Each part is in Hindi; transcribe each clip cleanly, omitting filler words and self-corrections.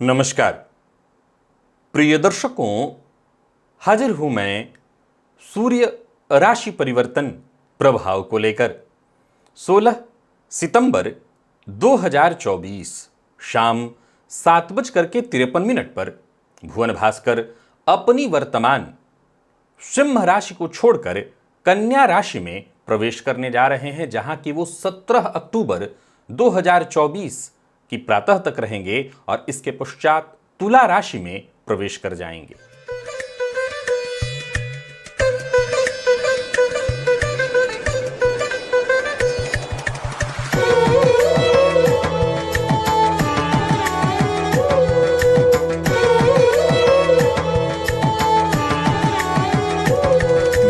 नमस्कार प्रिय दर्शकों, हाजिर हूं मैं सूर्य राशि परिवर्तन प्रभाव को लेकर। 16 सितंबर 2024 शाम 7:53 पर भुवन भास्कर अपनी वर्तमान सिंह राशि को छोड़कर कन्या राशि में प्रवेश करने जा रहे हैं, जहां की वो 17 अक्टूबर 2024 की प्रातः तक रहेंगे और इसके पश्चात तुला राशि में प्रवेश कर जाएंगे।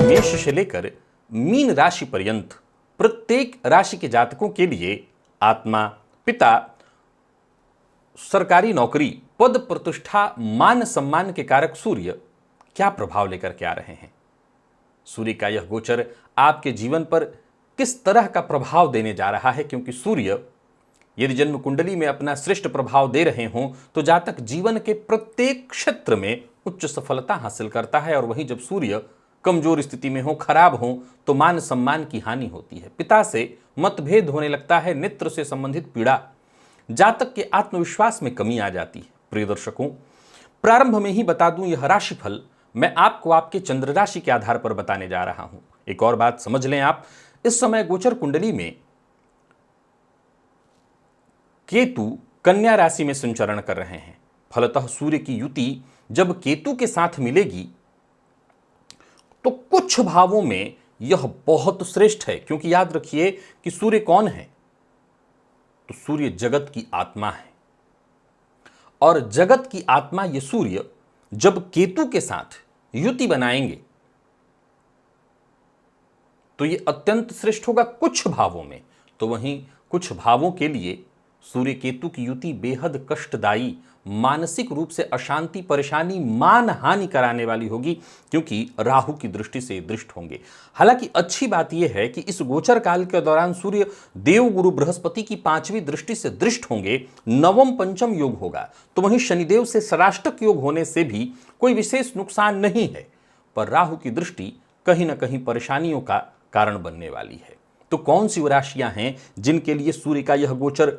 मेष से लेकर मीन राशि पर्यंत प्रत्येक राशि के जातकों के लिए आत्मा, पिता, सरकारी नौकरी, पद प्रतिष्ठा, मान सम्मान के कारक सूर्य क्या प्रभाव लेकर के आ रहे हैं। सूर्य का यह गोचर आपके जीवन पर किस तरह का प्रभाव देने जा रहा है, क्योंकि सूर्य यदि जन्म कुंडली में अपना श्रेष्ठ प्रभाव दे रहे हों तो जातक जीवन के प्रत्येक क्षेत्र में उच्च सफलता हासिल करता है, और वहीं जब सूर्य कमजोर स्थिति में हो, खराब हो, तो मान सम्मान की हानि होती है, पिता से मतभेद होने लगता है, नेत्र से संबंधित पीड़ा, जातक के आत्मविश्वास में कमी आ जाती है। प्रिय दर्शकों, प्रारंभ में ही बता दूं, यह राशिफल मैं आपको आपके चंद्र राशि के आधार पर बताने जा रहा हूं। एक और बात समझ लें आप, इस समय गोचर कुंडली में केतु कन्या राशि में संचरण कर रहे हैं। फलतः सूर्य की युति जब केतु के साथ मिलेगी तो कुछ भावों में यह बहुत श्रेष्ठ है, क्योंकि याद रखिए कि सूर्य कौन है, तो सूर्य जगत की आत्मा है, और जगत की आत्मा ये सूर्य जब केतु के साथ युति बनाएंगे तो ये अत्यंत श्रेष्ठ होगा कुछ भावों में। तो वहीं कुछ भावों के लिए सूर्य केतु की युति बेहद कष्टदायी, मानसिक रूप से अशांति, परेशानी, मान हानि कराने वाली होगी, क्योंकि राहु की दृष्टि से दृष्ट होंगे। हालांकि अच्छी बात यह है कि इस गोचर काल के दौरान सूर्य देव गुरु बृहस्पति की 5वीं दृष्टि से दृष्ट होंगे, नवम पंचम योग होगा, तो वहीं शनिदेव से षराष्टक योग होने से भी कोई विशेष नुकसान नहीं है, पर राहु की दृष्टि कहीं ना कहीं परेशानियों का कारण बनने वाली है। तो कौन सी राशियां हैं जिनके लिए सूर्य का यह गोचर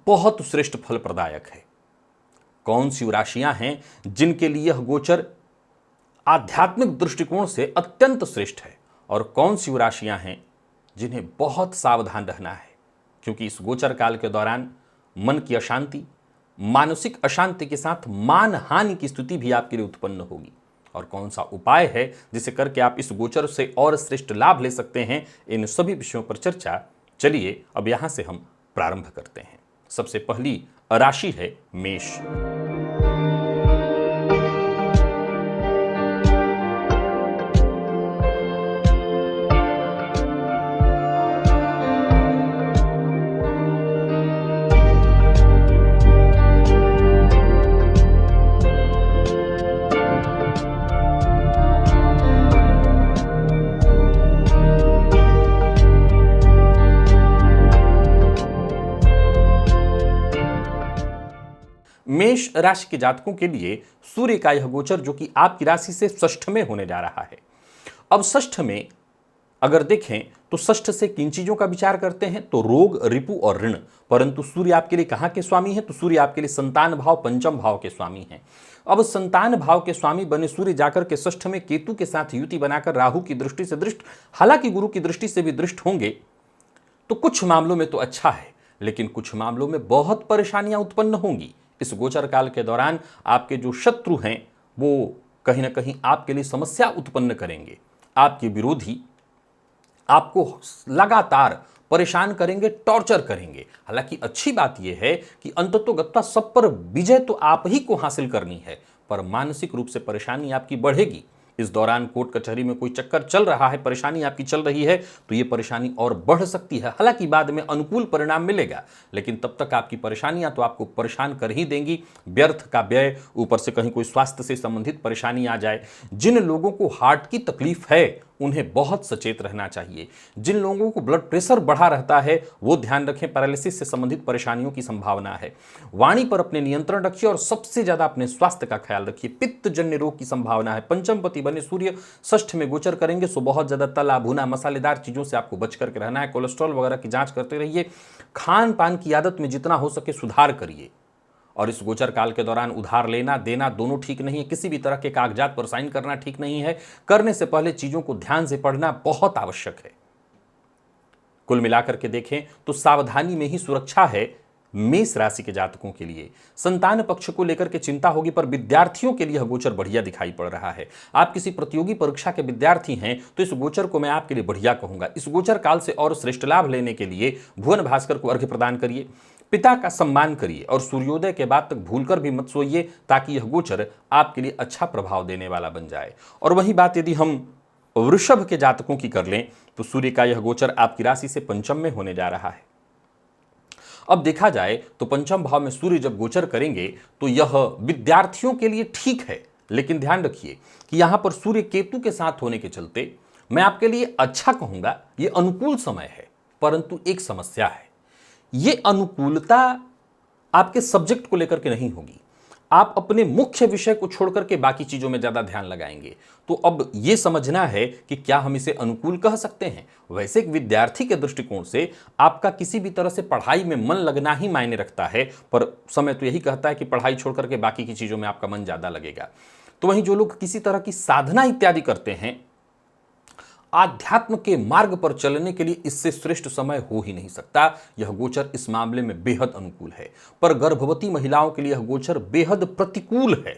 बहुत श्रेष्ठ फल प्रदायक है? कौन सी राशियां हैं जिनके लिए यह गोचर आध्यात्मिक दृष्टिकोण से अत्यंत श्रेष्ठ है, और कौन सी राशियां हैं जिन्हें बहुत सावधान रहना है, क्योंकि इस गोचर काल के दौरान मन की अशांति, मानसिक अशांति के साथ मान हानि की स्थिति भी आपके लिए उत्पन्न होगी। और कौन सा उपाय है जिसे करके आप इस गोचर से और श्रेष्ठ लाभ ले सकते हैं, इन सभी विषयों पर चर्चा चलिए अब यहां से हम प्रारंभ करते हैं। सबसे पहली राशि है मेष। मेष राशि के जातकों के लिए सूर्य का यह गोचर, जो कि आपकी राशि से षष्ठ में होने जा रहा है। अब षष्ठ में अगर देखें तो षष्ठ से किन चीजों का विचार करते हैं, तो रोग, रिपु और ऋण। परंतु सूर्य आपके लिए कहां के स्वामी है, तो सूर्य आपके लिए संतान भाव, पंचम भाव के स्वामी हैं। अब संतान भाव के स्वामी बने सूर्य जाकर के षष्ठ में केतु के साथ युति बनाकर राहु की दृष्टि से दृष्ट, हालांकि गुरु की दृष्टि से भी दृष्ट होंगे, तो कुछ मामलों में तो अच्छा है, लेकिन कुछ मामलों में बहुत परेशानियां उत्पन्न होंगी। इस गोचर काल के दौरान आपके जो शत्रु हैं वो कहीं ना कहीं आपके लिए समस्या उत्पन्न करेंगे। आपके विरोधी आपको लगातार परेशान करेंगे, टॉर्चर करेंगे। हालांकि अच्छी बात यह है कि अंततोगत्वा सब पर विजय तो आप ही को हासिल करनी है, पर मानसिक रूप से परेशानी आपकी बढ़ेगी। इस दौरान कोर्ट कचहरी में कोई चक्कर चल रहा है, परेशानी आपकी चल रही है, तो ये परेशानी और बढ़ सकती है। हालांकि बाद में अनुकूल परिणाम मिलेगा, लेकिन तब तक आपकी परेशानियां तो आपको परेशान कर ही देंगी। व्यर्थ का व्यय, ऊपर से कहीं कोई स्वास्थ्य से संबंधित परेशानी आ जाए। जिन लोगों को हार्ट की तकलीफ है उन्हें बहुत सचेत रहना चाहिए। जिन लोगों को ब्लड प्रेशर बढ़ा रहता है वो ध्यान रखें, पैरालिसिस से संबंधित परेशानियों की संभावना है। वाणी पर अपने नियंत्रण रखिए और सबसे ज्यादा अपने स्वास्थ्य का ख्याल रखिए। पित्त जन्य रोग की संभावना है। पंचमपति बने सूर्य षष्ठ में गोचर करेंगे, सो बहुत ज्यादा तला भुना मसालेदार चीजों से आपको बच करके रहना है। कोलेस्ट्रॉल वगैरह की जांच करते रहिए। खान पान की आदत में जितना हो सके सुधार करिए। और इस गोचर काल के दौरान उधार लेना देना दोनों ठीक नहीं है। किसी भी तरह के कागजात पर साइन करना ठीक नहीं है। करने से पहले चीजों को ध्यान से पढ़ना बहुत आवश्यक है। कुल मिलाकर के देखें तो सावधानी में ही सुरक्षा है मेष राशि के जातकों के लिए। संतान पक्ष को लेकर के चिंता होगी, पर विद्यार्थियों के लिए यह गोचर बढ़िया दिखाई पड़ रहा है। आप किसी प्रतियोगी परीक्षा के विद्यार्थी हैं तो इस गोचर को मैं आपके लिए बढ़िया कहूंगा। इस गोचर काल से और श्रेष्ठ लाभ लेने के लिए भुवन भास्कर को अर्घ्य प्रदान करिए, पिता का सम्मान करिए और सूर्योदय के बाद तक भूलकर भी मत सोइए, ताकि यह गोचर आपके लिए अच्छा प्रभाव देने वाला बन जाए। और वही बात यदि हम वृषभ के जातकों की कर लें तो सूर्य का यह गोचर आपकी राशि से पंचम में होने जा रहा है। अब देखा जाए तो पंचम भाव में सूर्य जब गोचर करेंगे तो यह विद्यार्थियों के लिए ठीक है, लेकिन ध्यान रखिए कि यहां पर सूर्य केतु के साथ होने के चलते मैं आपके लिए अच्छा कहूंगा, यह अनुकूल समय है, परंतु एक समस्या है। यह अनुकूलता आपके सब्जेक्ट को लेकर के नहीं होगी। आप अपने मुख्य विषय को छोड़कर के बाकी चीजों में ज्यादा ध्यान लगाएंगे। तो अब यह समझना है कि क्या हम इसे अनुकूल कह सकते हैं। वैसे एक विद्यार्थी के दृष्टिकोण से आपका किसी भी तरह से पढ़ाई में मन लगना ही मायने रखता है, पर समय तो यही कहता है कि पढ़ाई छोड़कर के बाकी की चीजों में आपका मन ज्यादा लगेगा। तो वहीं जो लोग किसी तरह की साधना इत्यादि करते हैं, आध्यात्म के मार्ग पर चलने के लिए इससे श्रेष्ठ समय हो ही नहीं सकता। यह गोचर इस मामले में बेहद अनुकूल है। पर गर्भवती महिलाओं के लिए यह गोचर बेहद प्रतिकूल है।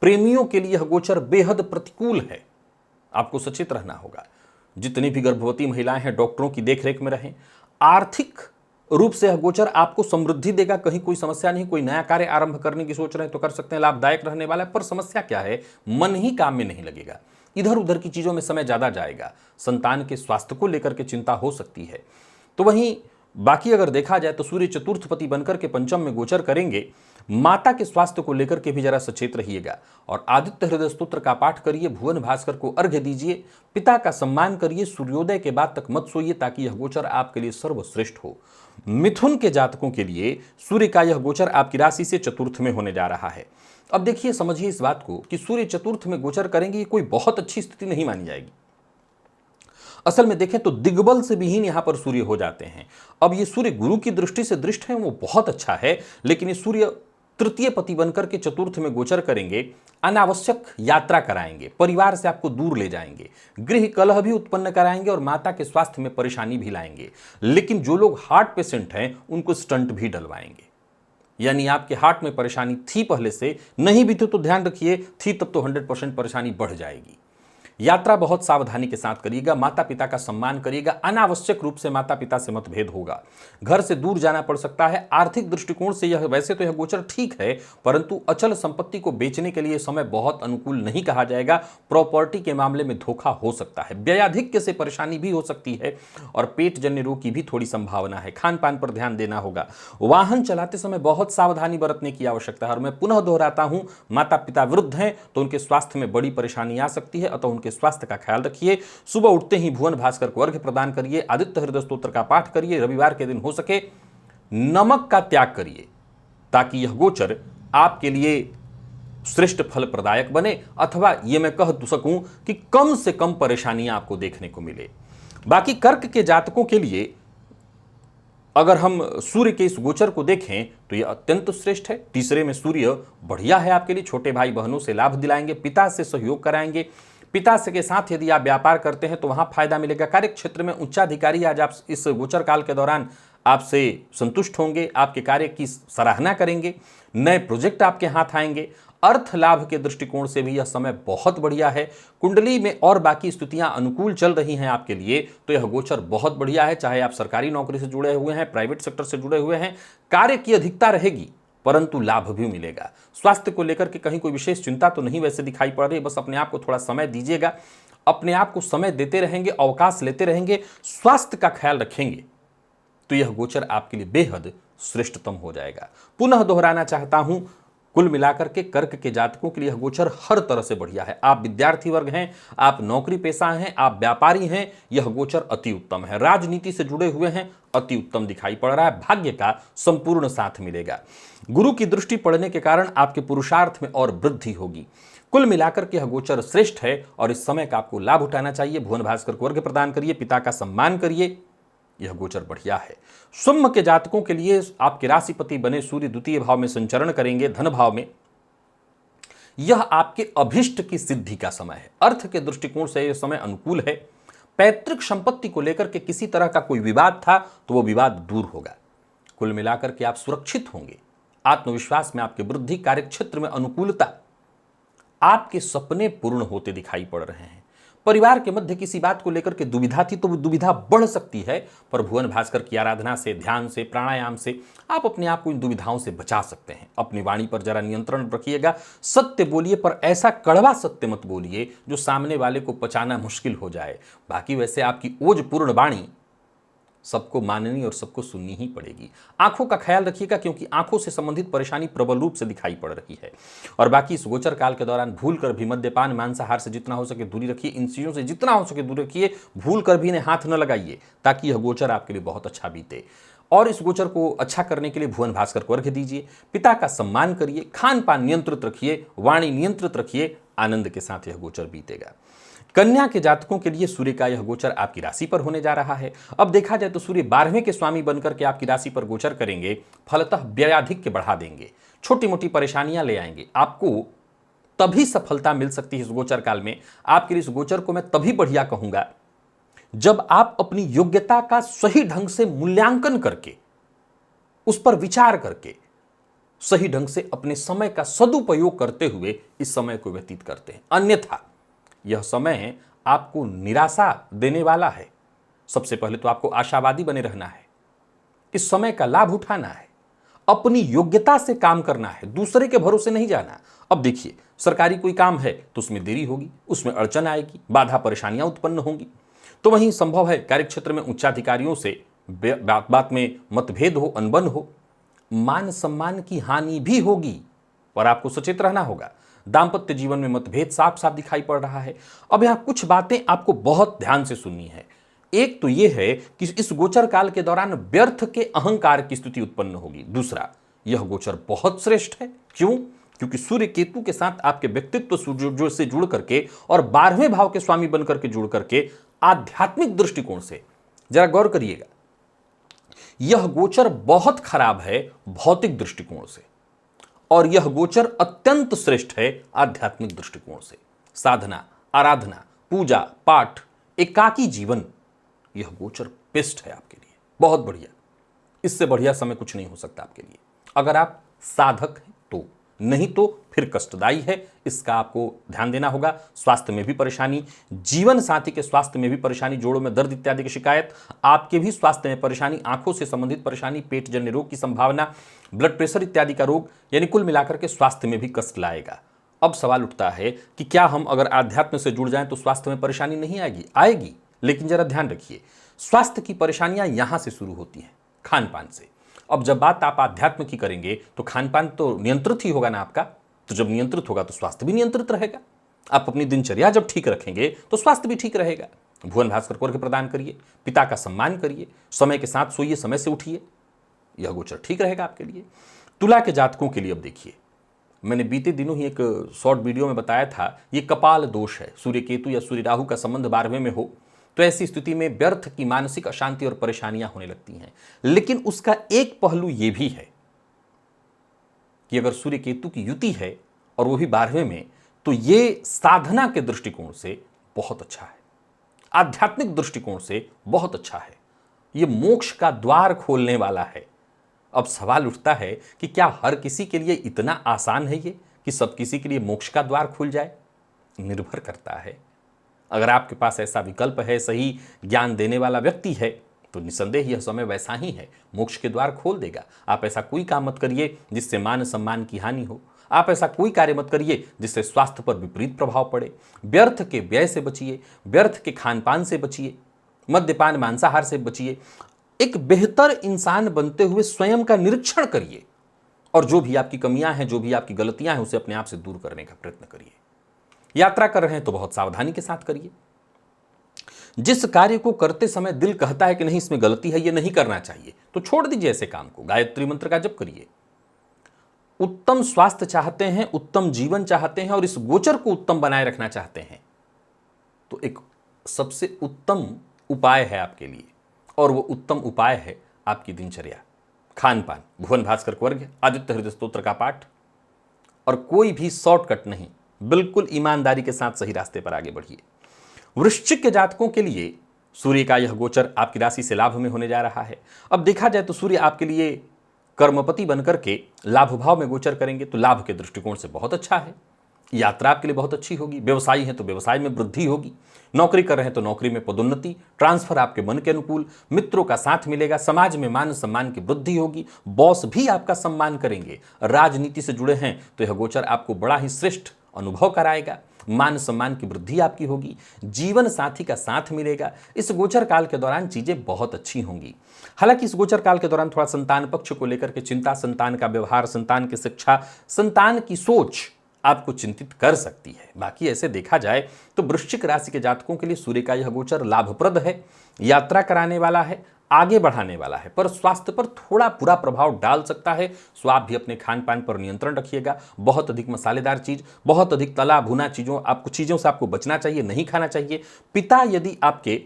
प्रेमियों के लिए यह गोचर बेहद प्रतिकूल है। आपको सचेत रहना होगा। जितनी भी गर्भवती महिलाएं हैं डॉक्टरों की देखरेख में रहें। आर्थिक रूप से यह गोचर आपको समृद्धि देगा, कहीं कोई समस्या नहीं। कोई नया कार्य आरंभ करने की सोच रहे हैं तो कर सकते हैं, लाभदायक रहने वाला है। पर समस्या क्या है, मन ही काम में नहीं लगेगा, इधर उधर की चीजों में समय ज्यादा जाएगा। संतान के स्वास्थ्य को लेकर के चिंता हो सकती है। तो वहीं बाकी अगर देखा जाए तो सूर्य चतुर्थपति बनकर के पंचम में गोचर करेंगे। माता के स्वास्थ्य को लेकर के भी जरा सचेत रहिएगा और आदित्य हृदय स्तोत्र का पाठ करिए, भुवन भास्कर को अर्घ्य दीजिए, पिता का सम्मान करिए, सूर्योदय के बाद तक मत सोइए, ताकि यह गोचर आपके लिए सर्वश्रेष्ठ हो। मिथुन के जातकों के लिए सूर्य का यह गोचर आपकी राशि से चतुर्थ में होने जा रहा है। अब देखिए, समझिए इस बात को कि सूर्य चतुर्थ में गोचर करेंगे, ये कोई बहुत अच्छी स्थिति नहीं मानी जाएगी। असल में देखें तो दिग्बल से विहीन यहां पर सूर्य हो जाते हैं। अब ये सूर्य गुरु की दृष्टि से दृष्ट है, वो बहुत अच्छा है, लेकिन ये सूर्य तृतीय पति बनकर के चतुर्थ में गोचर करेंगे। अनावश्यक यात्रा कराएंगे, परिवार से आपको दूर ले जाएंगे, गृह कलह भी उत्पन्न कराएंगे और माता के स्वास्थ्य में परेशानी भी लाएंगे। लेकिन जो लोग हार्ट पेशेंट हैं उनको स्टंट भी डलवाएंगे। यानी आपके हार्ट में परेशानी थी पहले से, नहीं भी थी तो ध्यान रखिए, थी तब तो 100% परेशानी बढ़ जाएगी। यात्रा बहुत सावधानी के साथ करिएगा, माता पिता का सम्मान करिएगा। अनावश्यक रूप से माता पिता से मतभेद होगा, घर से दूर जाना पड़ सकता है। आर्थिक दृष्टिकोण से यह वैसे तो यह गोचर ठीक है, परंतु अचल संपत्ति को बेचने के लिए समय बहुत अनुकूल नहीं कहा जाएगा। प्रॉपर्टी के मामले में धोखा हो सकता है, व्ययाधिक्य से परेशानी भी हो सकती है और पेट जन्य रोग की भी थोड़ी संभावना है। खान पान पर ध्यान देना होगा। वाहन चलाते समय बहुत सावधानी बरतने की आवश्यकता है। और मैं पुनः दोहराता हूं, माता पिता वृद्ध हैं तो उनके स्वास्थ्य में बड़ी परेशानी आ सकती है, अतः के स्वास्थ्य का ख्याल रखिए। सुबह उठते ही भुवन भास्कर को अर्घ्य प्रदान करिए, आदित्य हृदय स्तोत्र का पाठ करिए। रविवार के दिन हो सके नमक का त्याग करिए, ताकि यह गोचर आपके लिए श्रेष्ठ फल प्रदायक बने, अथवा यह मैं कह सकूं कि कम से कम परेशानियां आपको देखने को मिले। बाकी कर्क के जातकों के लिए अगर हम सूर्य के इस गोचर को देखें तो यह अत्यंत श्रेष्ठ है। तीसरे में सूर्य बढ़िया है आपके लिए, छोटे भाई बहनों से लाभ दिलाएंगे, पिता से सहयोग कराएंगे। पिता से के साथ यदि आप व्यापार करते हैं तो वहां फायदा मिलेगा। कार्य क्षेत्र में उच्चाधिकारी आज आप इस गोचर काल के दौरान आपसे संतुष्ट होंगे, आपके कार्य की सराहना करेंगे, नए प्रोजेक्ट आपके हाथ आएंगे। अर्थ लाभ के दृष्टिकोण से भी यह समय बहुत बढ़िया है। कुंडली में और बाकी स्थितियां अनुकूल चल रही हैं आपके लिए, तो यह गोचर बहुत बढ़िया है। चाहे आप सरकारी नौकरी से जुड़े हुए हैं, प्राइवेट सेक्टर से जुड़े हुए हैं, कार्य की अधिकता रहेगी परंतु लाभ भी मिलेगा। स्वास्थ्य को लेकर के कहीं कोई विशेष चिंता तो नहीं वैसे दिखाई पड़ रही, बस अपने आप को थोड़ा समय दीजिएगा। अपने आप को समय देते रहेंगे, अवकाश लेते रहेंगे, स्वास्थ्य का ख्याल रखेंगे तो यह गोचर आपके लिए बेहद श्रेष्ठतम हो जाएगा। पुनः दोहराना चाहता हूं, कुल मिलाकर के कर्क के जातकों के लिए यह गोचर हर तरह से बढ़िया है। आप विद्यार्थी वर्ग हैं, आप नौकरी पेशा हैं, आप व्यापारी हैं, यह गोचर अति उत्तम है। राजनीति से जुड़े हुए हैं, अति उत्तम दिखाई पड़ रहा है। भाग्य का संपूर्ण साथ मिलेगा। गुरु की दृष्टि पड़ने के कारण आपके पुरुषार्थ में और वृद्धि होगी। कुल मिलाकर के यह गोचर श्रेष्ठ है और इस समय का आपको लाभ उठाना चाहिए। भुवन भास्कर को अर्घ्य प्रदान करिए, पिता का सम्मान करिए, यह गोचर बढ़िया है। सिंह के जातकों के लिए आपके राशिपति बने सूर्य द्वितीय भाव में संचरण करेंगे, धन भाव में। यह आपके अभिष्ट की सिद्धि का समय है। अर्थ के दृष्टिकोण से यह समय अनुकूल है। पैतृक संपत्ति को लेकर के किसी तरह का कोई विवाद था तो वह विवाद दूर होगा। कुल मिलाकर के आप सुरक्षित होंगे। आत्मविश्वास में आपकी वृद्धि, कार्यक्षेत्र में अनुकूलता, आपके सपने पूर्ण होते दिखाई पड़ रहे हैं। परिवार के मध्य किसी बात को लेकर के दुविधा थी तो वो दुविधा बढ़ सकती है, पर भुवन भास्कर की आराधना से, ध्यान से, प्राणायाम से आप अपने आप को इन दुविधाओं से बचा सकते हैं। अपनी वाणी पर जरा नियंत्रण रखिएगा। सत्य बोलिए, पर ऐसा कड़वा सत्य मत बोलिए जो सामने वाले को पचाना मुश्किल हो जाए। बाकी वैसे आपकी ओजपूर्ण वाणी सबको माननी और सबको सुननी ही पड़ेगी। आंखों का ख्याल रखिएगा, क्योंकि आंखों से संबंधित परेशानी प्रबल रूप से दिखाई पड़ रही है। और बाकी इस गोचर काल के दौरान भूल कर भी मद्यपान, मांसाहार से जितना हो सके दूरी रखिए। इन चीज़ों से जितना हो सके दूरी रखिए। भूल कर भी इन्हें हाथ न लगाइए, ताकि यह गोचर आपके लिए बहुत अच्छा बीते। और इस गोचर को अच्छा करने के लिए भुवन भास्कर को अर्घ्य दीजिए, पिता का सम्मान करिए, खान पान नियंत्रित रखिए, वाणी नियंत्रित रखिए। आनंद के साथ यह गोचर बीतेगा। कन्या के जातकों के लिए सूर्य का यह गोचर आपकी राशि पर होने जा रहा है। अब देखा जाए तो सूर्य 12वें के स्वामी बनकर के आपकी राशि पर गोचर करेंगे, फलतः व्ययाधिक्य बढ़ा देंगे, छोटी मोटी परेशानियां ले आएंगे। आपको तभी सफलता मिल सकती है इस गोचर काल में। आपके लिए इस गोचर को मैं तभी बढ़िया कहूंगा जब आप अपनी योग्यता का सही ढंग से मूल्यांकन करके, उस पर विचार करके, सही ढंग से अपने समय का सदुपयोग करते हुए इस समय को व्यतीत करते हैं। अन्यथा यह समय आपको निराशा देने वाला है। सबसे पहले तो आपको आशावादी बने रहना है, इस समय का लाभ उठाना है, अपनी योग्यता से काम करना है, दूसरे के भरोसे नहीं जाना। अब देखिए, सरकारी कोई काम है तो उसमें देरी होगी, उसमें अड़चन आएगी, बाधा परेशानियां उत्पन्न होंगी। तो वहीं संभव है कार्यक्षेत्र में उच्चाधिकारियों से बात बात में मतभेद हो, अनबन हो, मान सम्मान की हानि भी होगी, और आपको सचेत रहना होगा। दांपत्य जीवन में मतभेद साफ साफ दिखाई पड़ रहा है। अब यहां कुछ बातें आपको बहुत ध्यान से सुननी है। एक तो यह है कि इस गोचर काल के दौरान व्यर्थ के अहंकार की स्थिति उत्पन्न होगी। दूसरा, यह गोचर बहुत श्रेष्ठ है। क्यों? क्योंकि सूर्य केतु के साथ आपके व्यक्तित्व से जुड़ करके और 12वें भाव के स्वामी बनकर के जुड़ करके आध्यात्मिक दृष्टिकोण से जरा गौर करिएगा, यह गोचर बहुत खराब है भौतिक दृष्टिकोण से, और यह गोचर अत्यंत श्रेष्ठ है आध्यात्मिक दृष्टिकोण से। साधना, आराधना, पूजा पाठ, एकाकी जीवन, यह गोचर बेस्ट है आपके लिए, बहुत बढ़िया। इससे बढ़िया समय कुछ नहीं हो सकता आपके लिए, अगर आप साधक हैं तो। नहीं तो फिर कष्टदायी है, इसका आपको ध्यान देना होगा। स्वास्थ्य में भी परेशानी, जीवन साथी के स्वास्थ्य में भी परेशानी, जोड़ों में दर्द इत्यादि की शिकायत, आपके भी स्वास्थ्य में परेशानी, आंखों से संबंधित परेशानी, पेट जन्य रोग की संभावना, ब्लड प्रेशर इत्यादि का रोग, यानी कुल मिलाकर के स्वास्थ्य में भी कष्ट लाएगा। अब सवाल उठता है कि क्या हम अगर आध्यात्म से जुड़ जाएं तो स्वास्थ्य में परेशानी नहीं आएगी? आएगी, लेकिन जरा ध्यान रखिए, स्वास्थ्य की परेशानियां यहां से शुरू होती हैं, खान पान से। अब जब बात आप आध्यात्म की करेंगे तो खान पान तो नियंत्रित ही होगा ना आपका, तो जब नियंत्रित होगा तो स्वास्थ्य भी नियंत्रित रहेगा। आप अपनी दिनचर्या जब ठीक रखेंगे तो स्वास्थ्य भी ठीक रहेगा। भुवन भास्कर को अर्घ्य प्रदान करिए, पिता का सम्मान करिए, समय के साथ सोइए, समय से उठिए, यह गोचर ठीक रहेगा आपके लिए। तुला के जातकों के लिए अब देखिए, मैंने बीते दिनों ही एक शॉर्ट वीडियो में बताया था, ये कपाल दोष है। सूर्य केतु या सूर्य राहु का संबंध 12वें में हो तो ऐसी स्थिति में व्यर्थ की मानसिक अशांति और परेशानियां होने लगती हैं। लेकिन उसका एक पहलू यह भी है कि अगर सूर्य केतु की युति है और वो भी 12वें में, तो ये साधना के दृष्टिकोण से बहुत अच्छा है, आध्यात्मिक दृष्टिकोण से बहुत अच्छा है, ये मोक्ष का द्वार खोलने वाला है। अब सवाल उठता है कि क्या हर किसी के लिए इतना आसान है ये कि सब किसी के लिए मोक्ष का द्वार खुल जाए? निर्भर करता है। अगर आपके पास ऐसा विकल्प है, सही ज्ञान देने वाला व्यक्ति है, तो निसंदेह यह समय वैसा ही है, मोक्ष के द्वार खोल देगा। आप ऐसा कोई काम मत करिए जिससे मान सम्मान की हानि हो। आप ऐसा कोई कार्य मत करिए जिससे स्वास्थ्य पर विपरीत प्रभाव पड़े। व्यर्थ के व्यय से बचिए, व्यर्थ के खान पान से बचिए, मद्यपान मांसाहार से बचिए। एक बेहतर इंसान बनते हुए स्वयं का निरीक्षण करिए और जो भी आपकी कमियां हैं, जो भी आपकी गलतियां हैं, उसे अपने आप से दूर करने का प्रयत्न करिए। यात्रा कर रहे हैं तो बहुत सावधानी के साथ करिए। जिस कार्य को करते समय दिल कहता है कि नहीं इसमें गलती है, ये नहीं करना चाहिए, तो छोड़ दीजिए ऐसे काम को। गायत्री मंत्र का जप करिए। उत्तम स्वास्थ्य चाहते हैं, उत्तम जीवन चाहते हैं और इस गोचर को उत्तम बनाए रखना चाहते हैं, तो एक सबसे उत्तम उपाय है आपके लिए, और वो उत्तम उपाय है आपकी दिनचर्या, खान पान, भुवन भास्कर वर्ग, आदित्य हृदय स्तोत्र का पाठ, और कोई भी शॉर्टकट नहीं, बिल्कुल ईमानदारी के साथ सही रास्ते पर आगे बढ़िए। वृश्चिक के जातकों के लिए सूर्य का यह गोचर आपकी राशि से लाभ में होने जा रहा है। अब देखा जाए तो सूर्य आपके लिए कर्मपति बनकर के लाभ भाव में गोचर करेंगे, तो लाभ के दृष्टिकोण से बहुत अच्छा है। यात्रा आपके लिए बहुत अच्छी होगी। व्यवसायी हैं तो व्यवसाय में वृद्धि होगी। नौकरी कर रहे हैं तो नौकरी में पदोन्नति, ट्रांसफर आपके मन के अनुकूल, मित्रों का साथ मिलेगा, समाज में मान सम्मान की वृद्धि होगी, बॉस भी आपका सम्मान करेंगे। राजनीति से जुड़े हैं तो यह गोचर आपको बड़ा ही श्रेष्ठ अनुभव कराएगा, मान सम्मान की वृद्धि आपकी होगी, जीवन साथी का साथ मिलेगा। इस गोचर काल के दौरान चीजें बहुत अच्छी होंगी। हालांकि इस गोचर काल के दौरान थोड़ा संतान पक्ष को लेकर के चिंता, संतान का व्यवहार, संतान की शिक्षा, संतान की सोच आपको चिंतित कर सकती है। बाकी ऐसे देखा जाए तो वृश्चिक राशि के जातकों के लिए सूर्य का यह गोचर लाभप्रद है, यात्रा कराने वाला है, आगे बढ़ाने वाला है, पर स्वास्थ्य पर थोड़ा बुरा प्रभाव डाल सकता है। सो आप भी अपने खान पान पर नियंत्रण रखिएगा। बहुत अधिक मसालेदार चीज, बहुत अधिक तला भुना चीजों से आपको बचना चाहिए, नहीं खाना चाहिए। पिता यदि आपके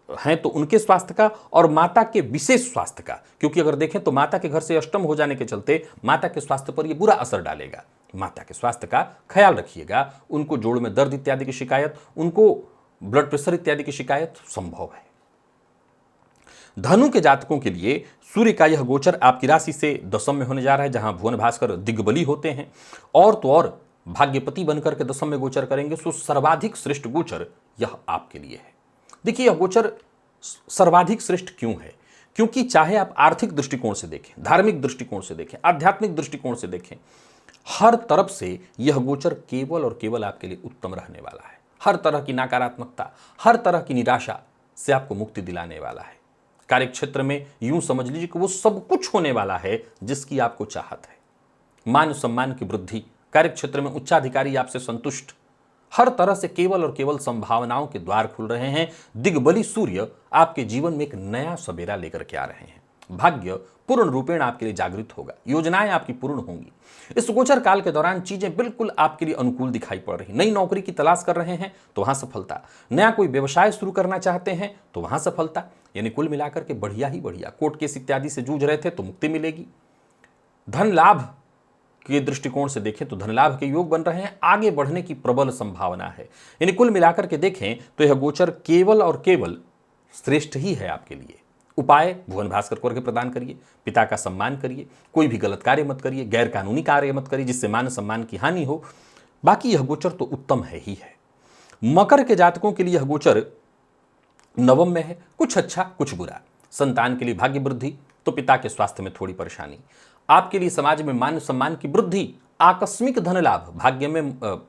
हैं तो उनके स्वास्थ्य का और माता के विशेष स्वास्थ्य का, क्योंकि अगर देखें तो माता के घर से अष्टम हो जाने के चलते माता के स्वास्थ्य पर यह बुरा असर डालेगा। माता के स्वास्थ्य का ख्याल रखिएगा। उनको जोड़ में दर्द इत्यादि की शिकायत, उनको ब्लड प्रेशर इत्यादि की शिकायत संभव है। धनु के जातकों के लिए सूर्य का यह गोचर आपकी राशि से दशम में होने जा रहा है, जहां भुवन भास्कर दिग्बली होते हैं, और तो और भाग्यपति बनकर के दशम में गोचर करेंगे। सो सर्वाधिक श्रेष्ठ गोचर यह आपके लिए है। देखिए, यह गोचर सर्वाधिक श्रेष्ठ क्यों है? क्योंकि चाहे आप आर्थिक दृष्टिकोण से देखें, धार्मिक दृष्टिकोण से देखें, आध्यात्मिक दृष्टिकोण से देखें, हर तरफ से यह गोचर केवल और केवल आपके लिए उत्तम रहने वाला है। हर तरह की नकारात्मकता, हर तरह की निराशा से आपको मुक्ति दिलाने वाला है। कार्यक्षेत्र में यूं समझ लीजिए कि वो सब कुछ होने वाला है जिसकी आपको चाहत है। मान सम्मान की वृद्धि, कार्यक्षेत्र में उच्चाधिकारी आपसे संतुष्ट, हर तरह से केवल और केवल संभावनाओं के द्वार खुल रहे हैं। दिग्बली सूर्य आपके जीवन में एक नया सवेरा लेकर के आ रहे हैं। भाग्य पूर्ण रूपेण आपके लिए जागृत होगा, योजनाएं आपकी पूर्ण होंगी। इस गोचर काल के दौरान चीजें बिल्कुल आपके लिए अनुकूल दिखाई पड़ रही। नई नौकरी की तलाश कर रहे हैं तो वहां सफलता, नया कोई व्यवसाय शुरू करना चाहते हैं तो वहां सफलता, यानी कुल मिलाकर के बढ़िया ही बढ़िया। कोर्ट केस इत्यादि से जूझ रहे थे तो मुक्ति मिलेगी। धन लाभ के दृष्टिकोण से देखें तो धन लाभ के योग बन रहे हैं, आगे बढ़ने की प्रबल संभावना है। यानी कुल मिलाकर के देखें तो यह गोचर केवल और केवल श्रेष्ठ ही है आपके लिए। उपाय, भुवन भास्कर को अर्घ्य प्रदान करिए, पिता का सम्मान करिए, कोई भी गलत कार्य मत करिए, गैर कानूनी कार्य मत करिए जिससे मान सम्मान की हानि हो। बाकी यह गोचर तो उत्तम है ही है। मकर के जातकों के लिए यह गोचर नवम में है, कुछ अच्छा कुछ बुरा। संतान के लिए भाग्य वृद्धि तो पिता के स्वास्थ्य में थोड़ी परेशानी। आपके लिए समाज में मान सम्मान की वृद्धि, आकस्मिक धन लाभ,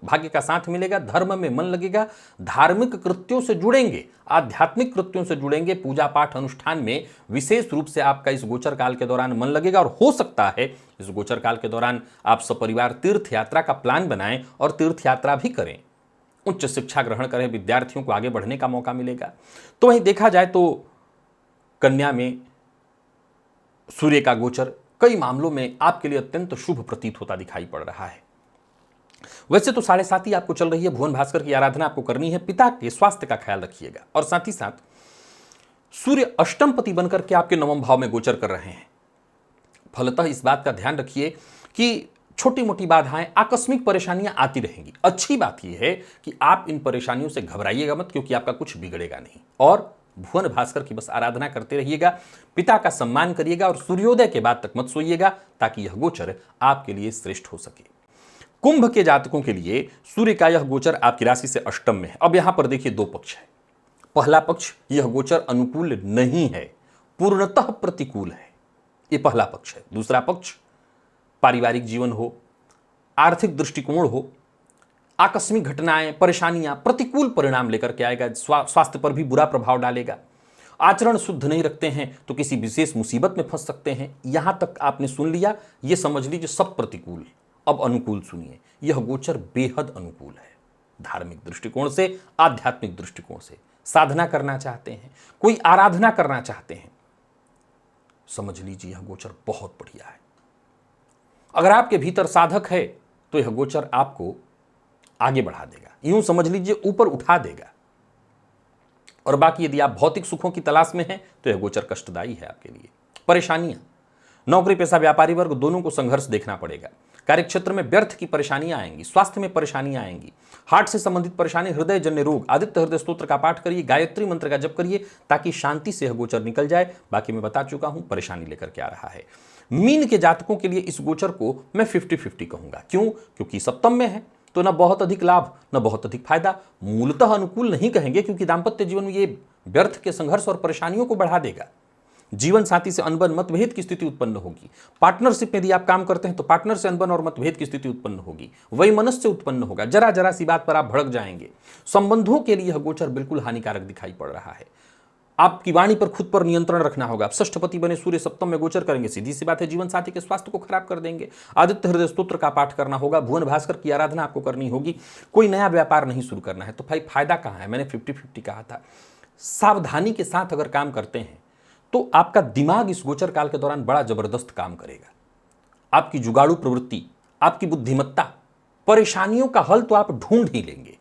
भाग्य का साथ मिलेगा, धर्म में मन लगेगा, धार्मिक कृत्यों से जुड़ेंगे, आध्यात्मिक कृत्यों से जुड़ेंगे, पूजा पाठ अनुष्ठान में विशेष रूप से आपका इस गोचर काल के दौरान मन लगेगा। और हो सकता है इस गोचर काल के दौरान आप सपरिवार तीर्थ यात्रा का प्लान बनाएं और तीर्थ यात्रा भी करें। उच्च शिक्षा ग्रहण करें, विद्यार्थियों को आगे बढ़ने का मौका मिलेगा। तो वहीं देखा जाए तो कन्या में सूर्य का गोचर कई मामलों में आपके लिए अत्यंत शुभ प्रतीत होता दिखाई पड़ रहा है। वैसे तो 7.5 आपको चल रही है, भुवन भास्कर की आराधना आपको करनी है, पिता के स्वास्थ्य का ख्याल रखिएगा। और साथ ही साथ सूर्य अष्टम पति बनकर के आपके नवम भाव में गोचर कर रहे हैं। फलतः इस बात का ध्यान रखिए कि छोटी मोटी बाधाएं, आकस्मिक परेशानियां आती रहेंगी। अच्छी बात यह है कि आप इन परेशानियों से घबराइएगा मत, क्योंकि आपका कुछ बिगड़ेगा नहीं। और भुवन भास्कर की बस आराधना करते रहिएगा, पिता का सम्मान करिएगा और सूर्योदय के बाद तक मत सोइएगा, ताकि यह गोचर आपके लिए श्रेष्ठ हो सके। कुंभ के जातकों के लिए सूर्य का यह गोचर आपकी राशि से अष्टम में है। अब यहां पर देखिए दो पक्ष है। पहला पक्ष, यह गोचर अनुकूल नहीं है, पूर्णतः प्रतिकूल है, यह पहला पक्ष है। दूसरा पक्ष, पारिवारिक जीवन हो, आर्थिक दृष्टिकोण हो, आकस्मिक घटनाएं, परेशानियां प्रतिकूल परिणाम लेकर के आएगा, स्वास्थ्य पर भी बुरा प्रभाव डालेगा। आचरण शुद्ध नहीं रखते हैं तो किसी विशेष मुसीबत में फंस सकते हैं। यहां तक आपने सुन लिया, यह समझ लीजिए सब प्रतिकूल। अब अनुकूल सुनिए, यह गोचर बेहद अनुकूल है। धार्मिक दृष्टिकोण से, आध्यात्मिक दृष्टिकोण से, साधना करना चाहते हैं, कोई आराधना करना चाहते हैं, समझ लीजिए यह गोचर बहुत बढ़िया है। अगर आपके भीतर साधक है तो यह गोचर आपको आगे बढ़ा देगा, यूं समझ लीजिए ऊपर उठा देगा। और बाकी यदि आप भौतिक सुखों की तलाश में हैं तो यह गोचर कष्टदायी है आपके लिए। परेशानियां, नौकरी पेशा व्यापारी वर्ग दोनों को संघर्ष देखना पड़ेगा। कार्यक्षेत्र में व्यर्थ की परेशानियां आएंगी, स्वास्थ्य में परेशानियां आएंगी, हार्ट से संबंधित परेशानी, हृदय जन्य रोग। आदित्य हृदय स्तोत्र का पाठ करिए, गायत्री मंत्र का जप करिए ताकि शांति से यह गोचर निकल जाए। बाकी मैं बता चुका हूं परेशानी लेकर के आ रहा है। मीन के जातकों के लिए इस गोचर को मैं 50-50 कहूंगा। क्यों? क्योंकि सप्तम में है तो न बहुत अधिक लाभ न बहुत अधिक फायदा। मूलतः अनुकूल नहीं कहेंगे क्योंकि दांपत्य जीवन में ये व्यर्थ के संघर्ष और परेशानियों को बढ़ा देगा। जीवन साथी से अनबन मतभेद की स्थिति उत्पन्न होगी। पार्टनरशिप में यदि आप काम करते हैं तो पार्टनर से अनबन और मतभेद की स्थिति उत्पन्न होगी। वैमनस्य उत्पन्न होगा, जरा जरा सी बात पर आप भड़क जाएंगे। संबंधों के लिए यह गोचर बिल्कुल हानिकारक दिखाई पड़ रहा है। आपकी वाणी पर खुद पर नियंत्रण रखना होगा। आप षष्ठपति बने सूर्य सप्तम में गोचर करेंगे, सीधी सी बात है जीवन साथी के स्वास्थ्य को खराब कर देंगे। आदित्य हृदय स्तोत्र का पाठ करना होगा, भुवन भास्कर की आराधना आपको करनी होगी। कोई नया व्यापार नहीं शुरू करना है। तो भाई फायदा कहां है? मैंने 50-50 कहा था। सावधानी के साथ अगर काम करते हैं तो आपका दिमाग इस गोचर काल के दौरान बड़ा जबरदस्त काम करेगा। आपकी जुगाड़ू प्रवृत्ति, आपकी बुद्धिमत्ता, परेशानियों का हल तो आप ढूंढ ही लेंगे।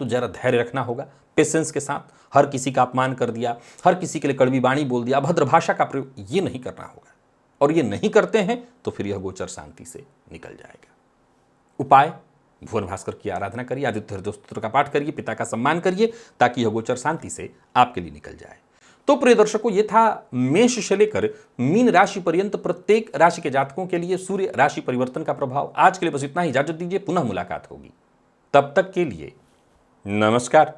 तो जरा धैर्य रखना होगा, पेशेंस के साथ। हर किसी का अपमान कर दिया, हर किसी के लिए कड़वी वाणी बोल दिया, अभद्र भाषा का प्रयोग, ये नहीं करना होगा। और ये नहीं करते हैं तो फिर यह गोचर शांति से निकल जाएगा। उपाय, भुवन भास्कर की आराधना करिए, आदित्य हृदय स्तोत्र का पाठ करिए, पिता का सम्मान करिए ताकि यह गोचर शांति से आपके लिए निकल जाए। तो प्रिय दर्शकों, ये था मेष से लेकर मीन राशि पर्यंत प्रत्येक राशि के जातकों के लिए सूर्य राशि परिवर्तन का प्रभाव। आज के लिए बस इतना ही, इजाजत दीजिए, पुनः मुलाकात होगी। तब तक के लिए नमस्कार।